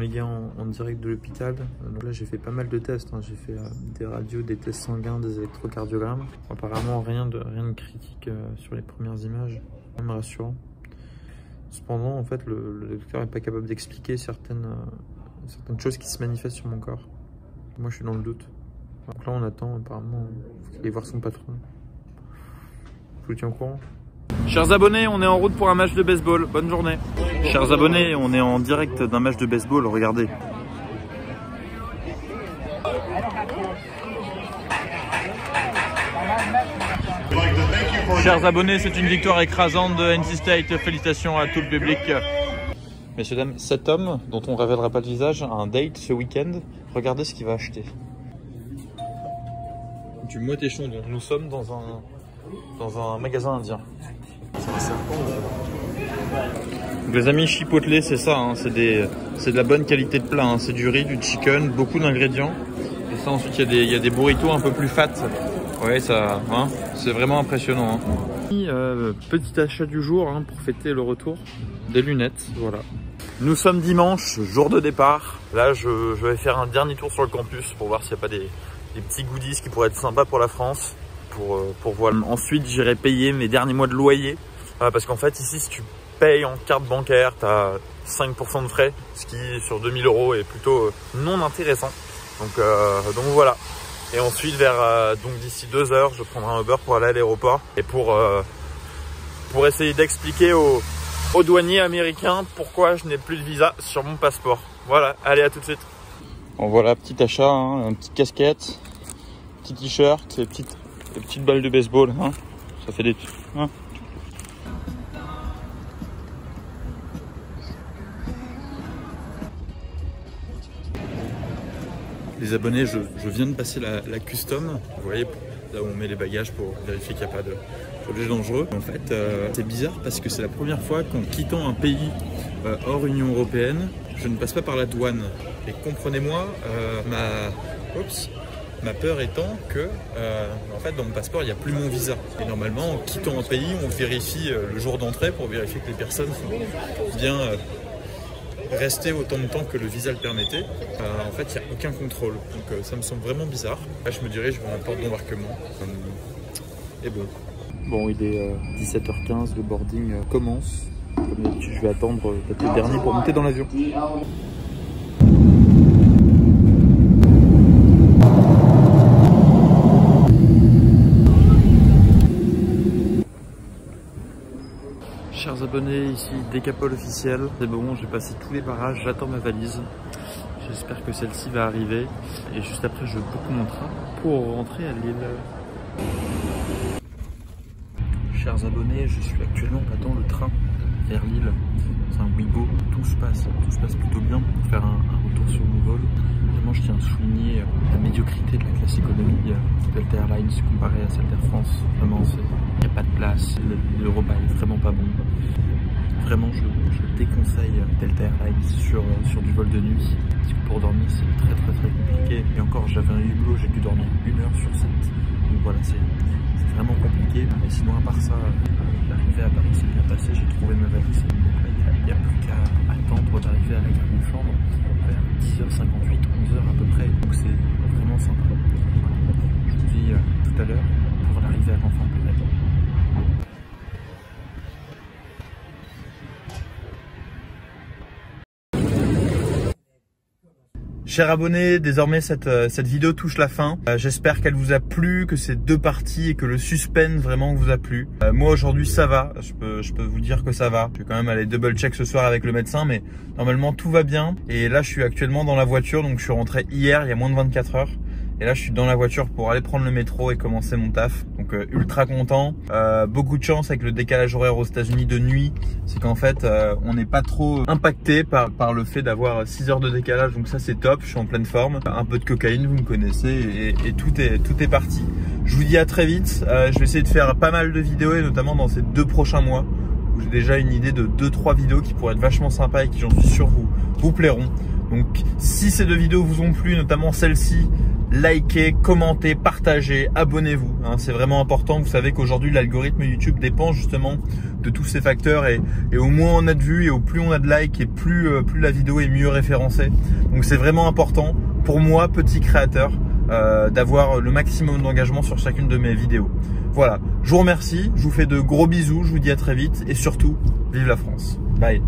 les gars en direct de l'hôpital. Donc là j'ai fait pas mal de tests, hein. J'ai fait des radios, des tests sanguins, des électrocardiogrammes. Apparemment rien de critique sur les premières images, même rassurant. Cependant en fait le docteur n'est pas capable d'expliquer certaines choses qui se manifestent sur mon corps. Moi je suis dans le doute. Donc là on attend, apparemment il faut aller voir son patron. Je vous tiens au courant. Chers abonnés, on est en route pour un match de baseball. Bonne journée. Chers abonnés, on est en direct d'un match de baseball. Regardez. Chers abonnés, c'est une victoire écrasante de NC State. Félicitations à tout le public. Messieurs, dames, cet homme, dont on ne révélera pas le visage, a un date ce week-end. Regardez ce qu'il va acheter. Du motéchon, donc nous sommes dans un magasin indien. Les amis, chipotelé, c'est ça, hein, c'est de la bonne qualité de plat, hein, c'est du riz, du chicken, beaucoup d'ingrédients. Et ça ensuite il y a des burritos un peu plus fat. Ouais, ça, hein, c'est vraiment impressionnant. Hein. Petit achat du jour, hein, pour fêter le retour des lunettes, voilà. Nous sommes dimanche, jour de départ. Là je vais faire un dernier tour sur le campus pour voir s'il n'y a pas des petits goodies qui pourraient être sympas pour la France. Pour voir. Ensuite j'irai payer mes derniers mois de loyer parce qu'en fait ici si tu payes en carte bancaire tu as 5% de frais, ce qui sur 2000 € est plutôt non intéressant, donc voilà. Et ensuite donc d'ici 2 heures je prendrai un Uber pour aller à l'aéroport et pour essayer d'expliquer aux douaniers américains pourquoi je n'ai plus de visa sur mon passeport. Voilà, allez, à tout de suite. Bon voilà, petit achat, hein, une petite casquette, petit t-shirt, des petites balles de baseball, hein. Ça fait des... Hein. Les abonnés, je viens de passer la custom, vous voyez, là où on met les bagages pour vérifier qu'il n'y a pas d'objets dangereux. En fait, c'est bizarre parce que c'est la première fois qu'en quittant un pays hors Union Européenne, je ne passe pas par la douane. Et comprenez-moi, ma peur étant que, en fait, dans mon passeport, il n'y a plus mon visa. Et normalement, en quittant un pays, on vérifie le jour d'entrée pour vérifier que les personnes sont bien restées autant de temps que le visa le permettait. En fait, il n'y a aucun contrôle. Donc, ça me semble vraiment bizarre. Là, je me dirige vers la porte d'embarquement. Et bon. Bon, il est 17h15, le boarding commence. Comme d'habitude, je vais attendre d'être le dernier pour monter dans l'avion. Chers abonnés, ici Décapole officiel. C'est bon, j'ai passé tous les barrages, j'attends ma valise. J'espère que celle-ci va arriver. Et juste après, je book mon train pour rentrer à Lille. Chers abonnés, je suis actuellement dans le train vers Lille. C'est un Ouigo, tout se passe plutôt bien pour faire un retour sur mon vol. Vraiment, je tiens à souligner la médiocrité de la classe économie de Delta Airlines comparée à celle d'Air France. Vraiment, il n'y a pas de place, le repas est vraiment pas bon. Vraiment, je déconseille Delta Airlines sur du vol de nuit, parce que pour dormir, c'est très compliqué. Et encore, j'avais un hublot, j'ai dû dormir 1 heure sur 7. Donc voilà, c'est vraiment compliqué. Mais sinon, à part ça, l'arrivée à Paris s'est bien passée, j'ai trouvé ma valise. Donc là, il n'y a plus qu'à attendre d'arriver à la gare de chambre vers 10h58, 11h à peu près. Donc c'est vraiment sympa. Je vous dis tout à l'heure pour l'arrivée à l'enfant. Chers abonnés, désormais cette vidéo touche la fin. J'espère qu'elle vous a plu, que ces 2 parties et que le suspense vraiment vous a plu. Moi aujourd'hui ça va, je peux vous dire que ça va. Je vais quand même aller double check ce soir avec le médecin, mais normalement tout va bien. Et là je suis actuellement dans la voiture, donc je suis rentré hier, il y a moins de 24 heures. Et là je suis dans la voiture pour aller prendre le métro et commencer mon taf. Donc ultra content. Beaucoup de chance avec le décalage horaire aux États-Unis de nuit. C'est qu'en fait on n'est pas trop impacté par le fait d'avoir 6 heures de décalage. Donc ça c'est top, je suis en pleine forme. Un peu de cocaïne, vous me connaissez, et tout est parti. Je vous dis à très vite. Je vais essayer de faire pas mal de vidéos, et notamment dans ces 2 prochains mois, où j'ai déjà une idée de 2-3 vidéos qui pourraient être vachement sympas et qui, j'en suis sûr, vous plairont. Donc si ces 2 vidéos vous ont plu, notamment celle-ci, likez, commentez, partagez, abonnez-vous. Hein, c'est vraiment important. Vous savez qu'aujourd'hui, l'algorithme YouTube dépend justement de tous ces facteurs et au moins on a de vues et au plus on a de likes et plus la vidéo est mieux référencée. Donc c'est vraiment important pour moi, petit créateur, d'avoir le maximum d'engagement sur chacune de mes vidéos. Voilà, je vous remercie, je vous fais de gros bisous, je vous dis à très vite et surtout, vive la France. Bye.